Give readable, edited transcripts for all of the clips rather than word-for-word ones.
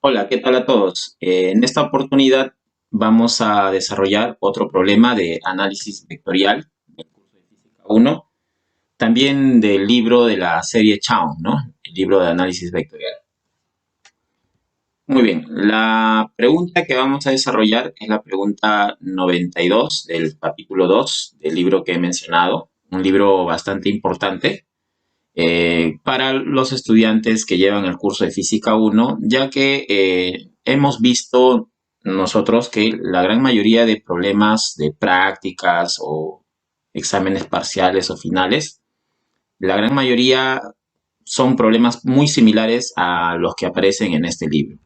Hola, ¿qué tal a todos? En esta oportunidad vamos a desarrollar otro problema de análisis vectorial del curso de Física 1, también del libro de la serie Chaun, ¿no? El libro de análisis vectorial. Muy bien, la pregunta que vamos a desarrollar es la pregunta 92 del capítulo 2 del libro que he mencionado, un libro bastante importante para los estudiantes que llevan el curso de Física 1, ya que hemos visto nosotros que la gran mayoría de problemas de prácticas o exámenes parciales o finales, la gran mayoría son problemas muy similares a los que aparecen en este libro.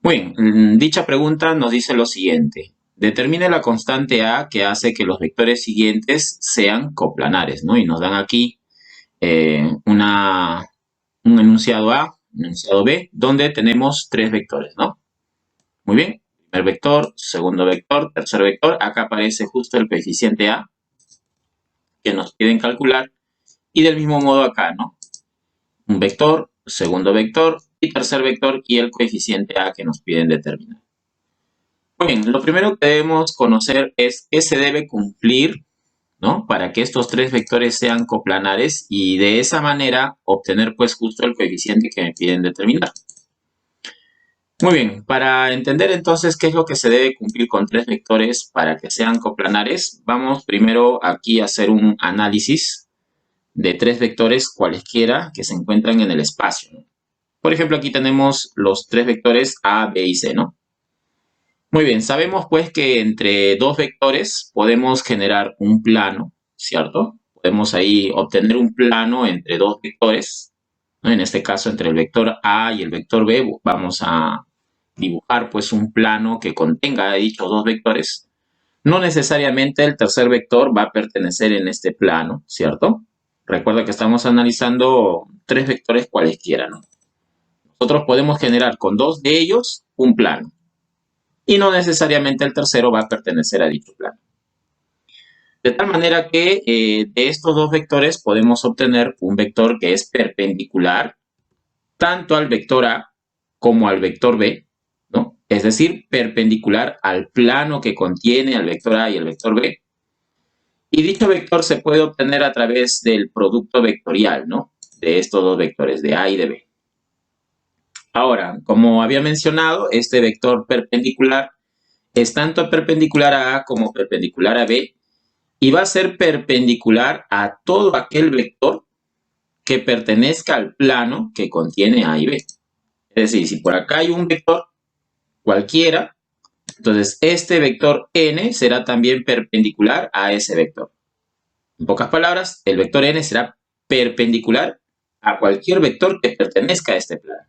Muy bien, dicha pregunta nos dice lo siguiente. Determine la constante A que hace que los vectores siguientes sean coplanares, ¿no? Y nos dan aquí un enunciado A, un enunciado B, donde tenemos tres vectores, ¿no? Muy bien, primer vector, segundo vector, tercer vector. Acá aparece justo el coeficiente A que nos piden calcular. Y del mismo modo acá, ¿no? Un vector, segundo vector y tercer vector y el coeficiente A que nos piden determinar. Muy bien, lo primero que debemos conocer es qué se debe cumplir, ¿no? Para que estos tres vectores sean coplanares y de esa manera obtener pues justo el coeficiente que me piden determinar. Muy bien, para entender entonces qué es lo que se debe cumplir con tres vectores para que sean coplanares, vamos primero aquí a hacer un análisis de tres vectores cualesquiera que se encuentran en el espacio, ¿no? Por ejemplo, aquí tenemos los tres vectores A, B y C, ¿no? Muy bien, sabemos pues que entre dos vectores podemos generar un plano, ¿cierto? Podemos ahí obtener un plano entre dos vectores, ¿no? En este caso, entre el vector A y el vector B, vamos a dibujar pues un plano que contenga dichos dos vectores. No necesariamente el tercer vector va a pertenecer en este plano, ¿cierto? Recuerda que estamos analizando tres vectores cualesquiera, ¿no? Nosotros podemos generar con dos de ellos un plano y no necesariamente el tercero va a pertenecer a dicho plano. De tal manera que de estos dos vectores podemos obtener un vector que es perpendicular tanto al vector A como al vector B, ¿no? Es decir, perpendicular al plano que contiene al vector A y el vector B. Y dicho vector se puede obtener a través del producto vectorial, ¿no? De estos dos vectores, de A y de B. Ahora, como había mencionado, este vector perpendicular es tanto perpendicular a A como perpendicular a B y va a ser perpendicular a todo aquel vector que pertenezca al plano que contiene A y B. Es decir, si por acá hay un vector cualquiera, entonces este vector n será también perpendicular a ese vector. En pocas palabras, el vector n será perpendicular a cualquier vector que pertenezca a este plano.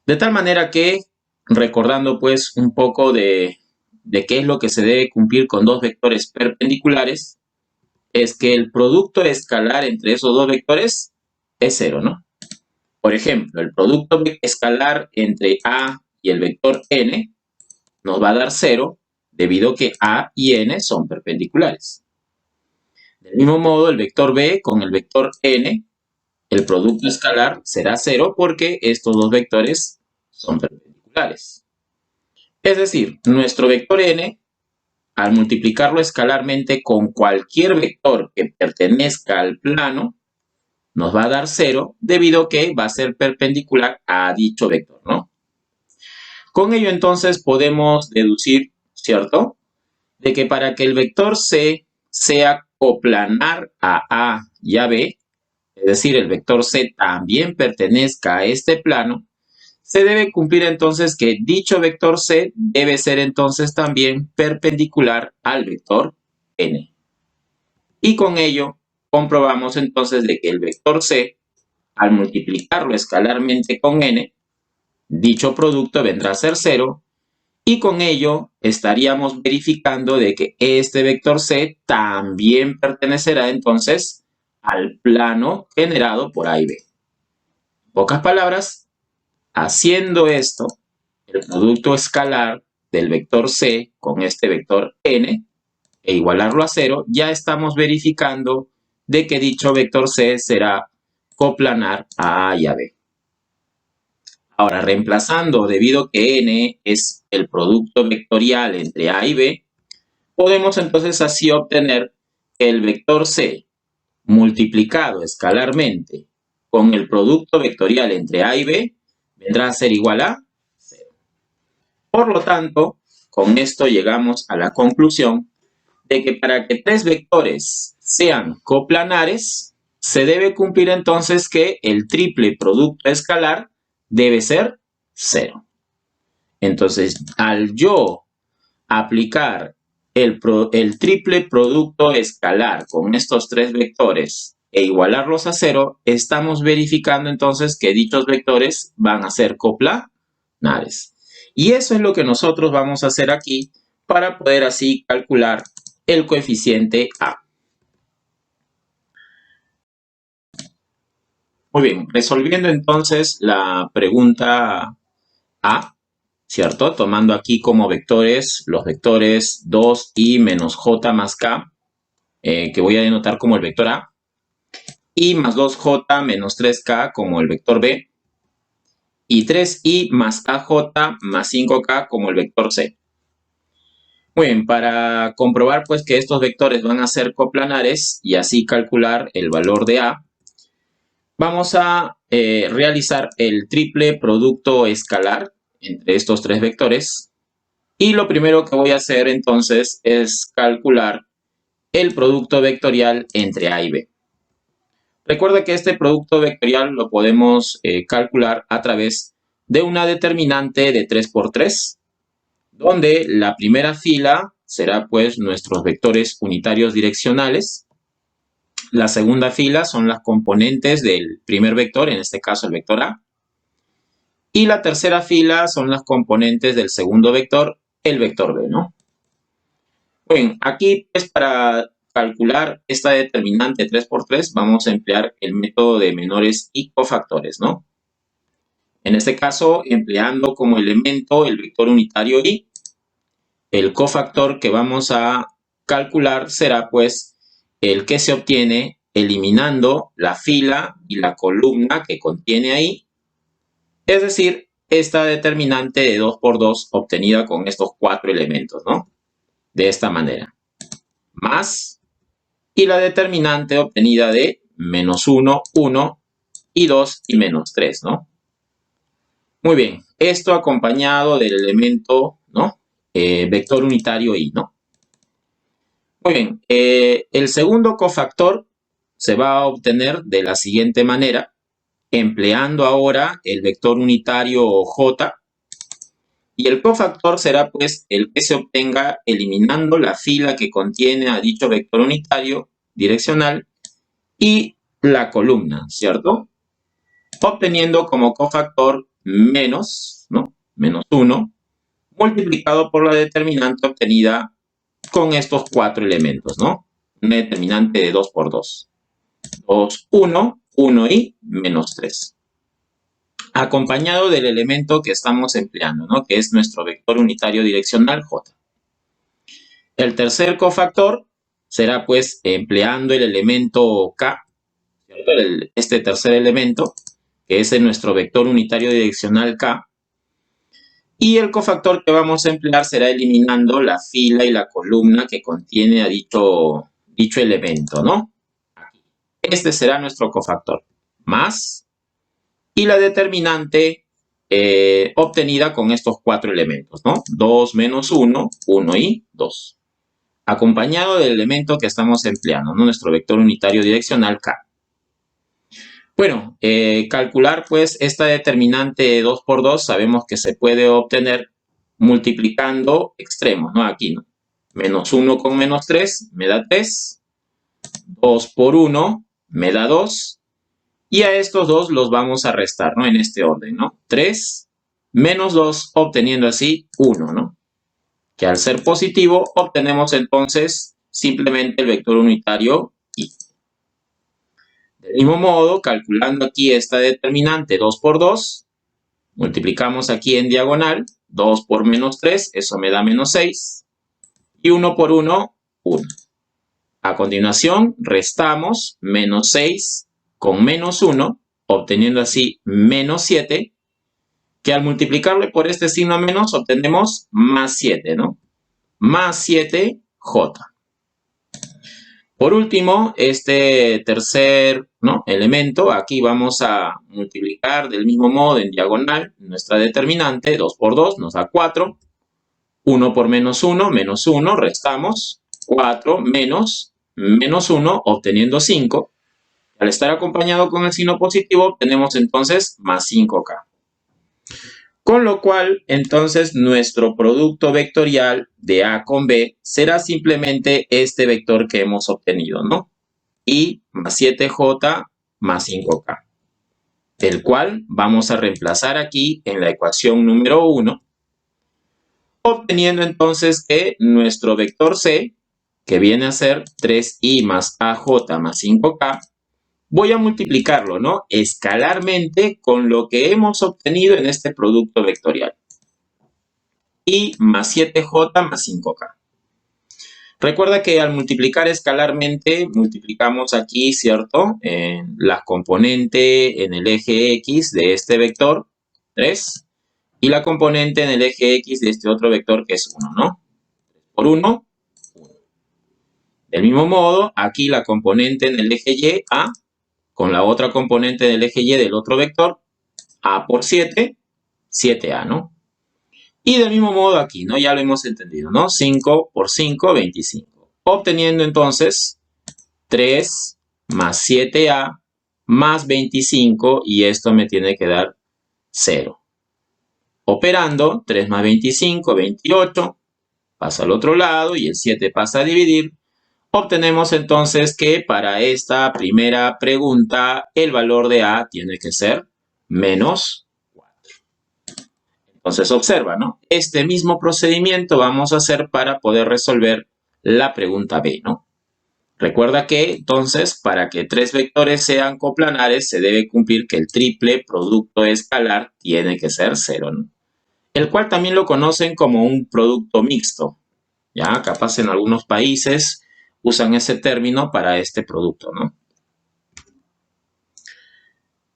De tal manera que, recordando pues un poco de qué es lo que se debe cumplir con dos vectores perpendiculares, es que el producto escalar entre esos dos vectores es cero, ¿no? Por ejemplo, el producto escalar entre A y el vector n nos va a dar 0 debido a que A y n son perpendiculares. Del mismo modo, el vector b con el vector n, el producto escalar será 0 porque estos dos vectores son perpendiculares. Es decir, nuestro vector n, al multiplicarlo escalarmente con cualquier vector que pertenezca al plano, nos va a dar 0 debido a que va a ser perpendicular a dicho vector, ¿no? Con ello entonces podemos deducir, ¿cierto?, de que para que el vector C sea coplanar a A y a B, es decir, el vector C también pertenezca a este plano, se debe cumplir entonces que dicho vector C debe ser entonces también perpendicular al vector N. Y con ello comprobamos entonces de que el vector C, al multiplicarlo escalarmente con N, dicho producto vendrá a ser 0 y con ello estaríamos verificando de que este vector C también pertenecerá entonces al plano generado por A y B. En pocas palabras, haciendo esto, el producto escalar del vector C con este vector n e igualarlo a 0, ya estamos verificando de que dicho vector C será coplanar a A y a B. Ahora, reemplazando, debido que n es el producto vectorial entre A y B, podemos entonces así obtener que el vector C multiplicado escalarmente con el producto vectorial entre A y B vendrá a ser igual a 0. Por lo tanto, con esto llegamos a la conclusión de que para que tres vectores sean coplanares, se debe cumplir entonces que el triple producto escalar debe ser 0. Entonces, al yo aplicar el triple producto escalar con estos tres vectores e igualarlos a 0, estamos verificando entonces que dichos vectores van a ser coplanares. Y eso es lo que nosotros vamos a hacer aquí para poder así calcular el coeficiente A. Muy bien, resolviendo entonces la pregunta A, ¿cierto? Tomando aquí como vectores los vectores 2i menos j más k, que voy a denotar como el vector A, y más 2j menos 3k como el vector B, y 3i más aj más 5k como el vector C. Muy bien, para comprobar pues que estos vectores van a ser coplanares y así calcular el valor de A, vamos a realizar el triple producto escalar entre estos tres vectores. Y lo primero que voy a hacer entonces es calcular el producto vectorial entre A y B. Recuerda que este producto vectorial lo podemos calcular a través de una determinante de 3×3, donde la primera fila será pues nuestros vectores unitarios direccionales. La segunda fila son las componentes del primer vector, en este caso el vector A. Y la tercera fila son las componentes del segundo vector, el vector B, ¿no? Bien, aquí pues para calcular esta determinante 3×3 vamos a emplear el método de menores y cofactores, ¿no? En este caso, empleando como elemento el vector unitario y el cofactor que vamos a calcular será pues el que se obtiene eliminando la fila y la columna que contiene ahí, es decir, esta determinante de 2×2 obtenida con estos cuatro elementos, ¿no? De esta manera. Más, y la determinante obtenida de -1, 1, y 2 y -3, ¿no? Muy bien, esto acompañado del elemento, ¿no? Vector unitario y, ¿no? Muy bien, el segundo cofactor se va a obtener de la siguiente manera, empleando ahora el vector unitario j, y el cofactor será pues el que se obtenga eliminando la fila que contiene a dicho vector unitario direccional y la columna, ¿cierto? Obteniendo como cofactor menos, ¿no? -1, multiplicado por la determinante obtenida con estos cuatro elementos, ¿no? Una determinante de 2×2. 2, 1, 1 y -3. Acompañado del elemento que estamos empleando, ¿no? Que es nuestro vector unitario direccional j. El tercer cofactor será pues empleando el elemento k, ¿cierto? Este tercer elemento, que es nuestro vector unitario direccional k. Y el cofactor que vamos a emplear será eliminando la fila y la columna que contiene a dicho elemento, ¿no? Este será nuestro cofactor. Más, y la determinante obtenida con estos cuatro elementos, ¿no? 2 menos 1, 1 y 2. Acompañado del elemento que estamos empleando, ¿no? Nuestro vector unitario direccional k. Bueno, calcular pues esta determinante de 2×2 sabemos que se puede obtener multiplicando extremos, ¿no? Aquí, ¿no? -1 con -3 me da 3, 2 por 1 me da 2, y a estos dos los vamos a restar, ¿no? En este orden, ¿no? 3 menos 2, obteniendo así 1, ¿no? Que al ser positivo obtenemos entonces simplemente el vector unitario y. Del mismo modo, calculando aquí esta determinante 2×2, multiplicamos aquí en diagonal, 2 por -3, eso me da -6, y 1 por 1, 1. A continuación, restamos -6 con -1, obteniendo así -7, que al multiplicarle por este signo menos obtenemos más 7, ¿no? Más 7J. Por último, este tercer, ¿no?, elemento, aquí vamos a multiplicar del mismo modo en diagonal nuestra determinante. 2 por 2 nos da 4. 1 por menos 1, restamos. 4 menos 1, obteniendo 5. Al estar acompañado con el signo positivo, obtenemos entonces más 5K. Con lo cual, entonces, nuestro producto vectorial de A con B será simplemente este vector que hemos obtenido, ¿no? Y más 7J más 5K. El cual vamos a reemplazar aquí en la ecuación número 1, obteniendo entonces que nuestro vector C, que viene a ser 3i más AJ más 5K, voy a multiplicarlo, ¿no?, escalarmente con lo que hemos obtenido en este producto vectorial. Y más 7J más 5K. Recuerda que al multiplicar escalarmente, multiplicamos aquí, ¿cierto?, la componente en el eje X de este vector, 3, y la componente en el eje X de este otro vector, que es 1, ¿no? 3 por 1, 1. Del mismo modo, aquí la componente en el eje Y, A, con la otra componente del eje Y del otro vector, A por 7, 7A, ¿no? Y del mismo modo aquí, ¿no? Ya lo hemos entendido, ¿no? 5 por 5, 25. Obteniendo entonces 3 más 7A más 25, y esto me tiene que dar 0. Operando, 3 más 25, 28, pasa al otro lado y el 7 pasa a dividir. Obtenemos entonces que para esta primera pregunta el valor de A tiene que ser menos 4. Entonces observa, ¿no? Este mismo procedimiento vamos a hacer para poder resolver la pregunta B, ¿no? Recuerda que entonces para que tres vectores sean coplanares se debe cumplir que el triple producto escalar tiene que ser 0, ¿no? El cual también lo conocen como un producto mixto. Ya, capaz en algunos países usan ese término para este producto, ¿no?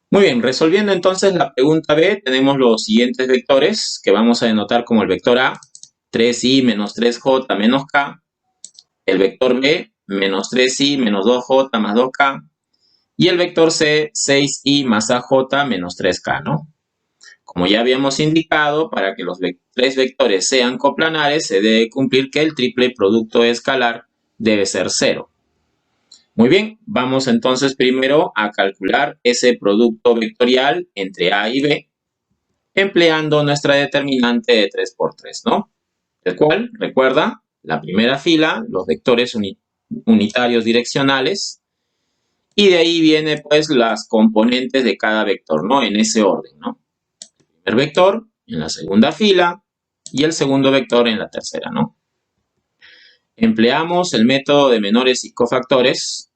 Muy bien, resolviendo entonces la pregunta B, tenemos los siguientes vectores que vamos a denotar como el vector A, 3i menos 3j menos k, el vector B, menos 3i menos 2j más 2k, y el vector C, 6i más aj menos 3k, ¿no? Como ya habíamos indicado, para que los tres vectores sean coplanares, se debe cumplir que el triple producto escalar debe ser 0. Muy bien, vamos entonces primero a calcular ese producto vectorial entre A y B, empleando nuestra determinante de 3 por 3, ¿no? El cual, recuerda, la primera fila, los vectores unitarios direccionales, y de ahí viene pues las componentes de cada vector, ¿no? En ese orden, ¿no? El primer vector en la segunda fila y el segundo vector en la tercera, ¿no? Empleamos el método de menores y cofactores.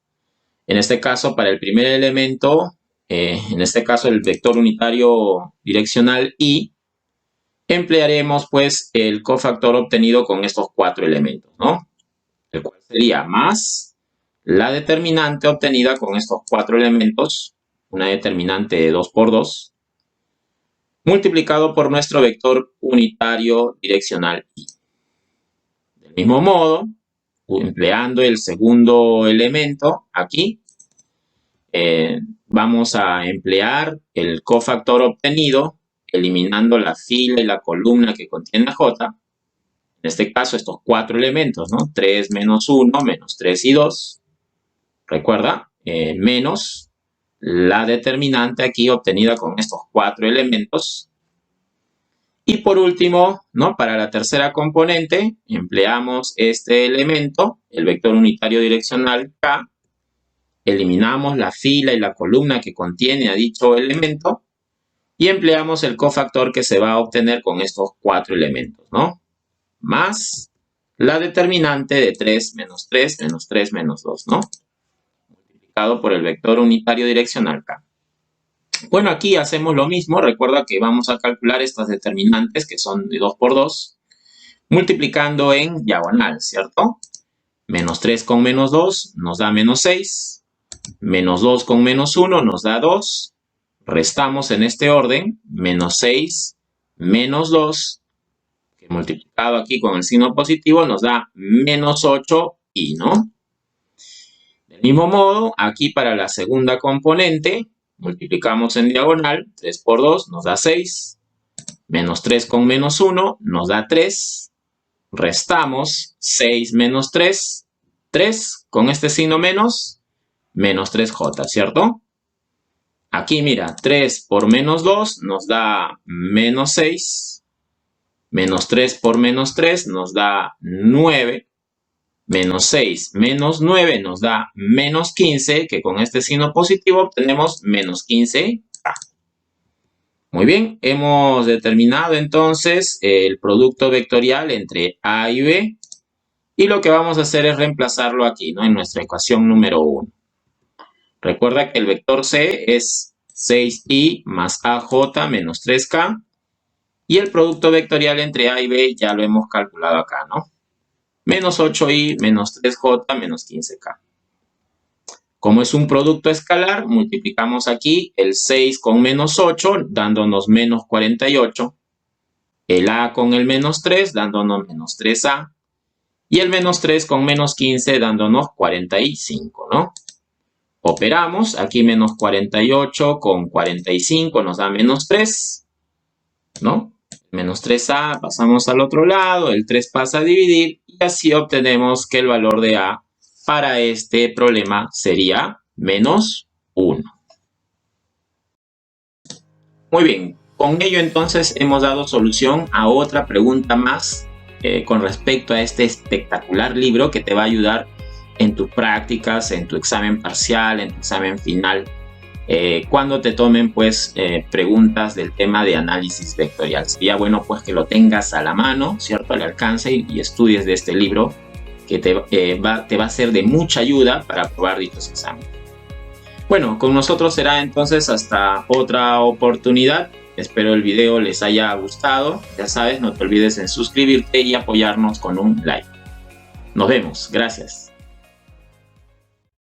En este caso, para el primer elemento, en este caso el vector unitario direccional I, emplearemos pues el cofactor obtenido con estos 4 elementos, ¿no? El cual sería más la determinante obtenida con estos 4 elementos, una determinante de 2 por 2, multiplicado por nuestro vector unitario direccional I. Del mismo modo, empleando el segundo elemento aquí, vamos a emplear el cofactor obtenido, eliminando la fila y la columna que contiene J. En este caso, estos 4 elementos, ¿no? 3 menos 1, menos 3 y 2. Recuerda, menos la determinante aquí obtenida con estos 4 elementos. Y por último, ¿no?, para la tercera componente, empleamos este elemento, el vector unitario direccional K. Eliminamos la fila y la columna que contiene a dicho elemento y empleamos el cofactor que se va a obtener con estos 4 elementos, ¿no? Más la determinante de 3 menos 3 menos 3 menos 2, ¿no? Multiplicado por el vector unitario direccional K. Bueno, aquí hacemos lo mismo. Recuerda que vamos a calcular estas determinantes que son de 2 por 2, multiplicando en diagonal, ¿cierto? Menos 3 con menos 2 nos da menos 6. Menos 2 con menos 1 nos da 2. Restamos en este orden. Menos 6 menos 2, que multiplicado aquí con el signo positivo nos da menos 8i, ¿no? Del mismo modo, aquí para la segunda componente, multiplicamos en diagonal, 3 por 2 nos da 6, menos 3 con menos 1 nos da 3, restamos 6 menos 3, 3 con este signo menos 3j, ¿cierto? Aquí mira, 3 por menos 2 nos da menos 6, menos 3 por menos 3 nos da 9, menos 6 menos 9 nos da menos 15, que con este signo positivo obtenemos menos 15a. Muy bien, hemos determinado entonces el producto vectorial entre A y B, y lo que vamos a hacer es reemplazarlo aquí, ¿no? En nuestra ecuación número 1. Recuerda que el vector C es 6i más AJ menos 3K, y el producto vectorial entre A y B ya lo hemos calculado acá, ¿no? Menos 8i menos 3j menos 15k. Como es un producto escalar, multiplicamos aquí el 6 con menos 8, dándonos menos 48. El a con el menos 3, dándonos menos 3a. Y el menos 3 con menos 15, dándonos 45, ¿no? Operamos, aquí menos 48 con 45 nos da menos 3, ¿no? Menos 3a, pasamos al otro lado, el 3 pasa a dividir, y así obtenemos que el valor de a para este problema sería menos 1. Muy bien, con ello entonces hemos dado solución a otra pregunta más con respecto a este espectacular libro que te va a ayudar en tus prácticas, en tu examen parcial, en tu examen final, cuando te tomen pues preguntas del tema de análisis vectorial. Sería bueno pues que lo tengas a la mano, ¿cierto? Al alcance, y estudies de este libro que te va a ser de mucha ayuda para aprobar dichos exámenes. Bueno, con nosotros será entonces hasta otra oportunidad. Espero el video les haya gustado. Ya sabes, no te olvides en suscribirte y apoyarnos con un like. Nos vemos. Gracias.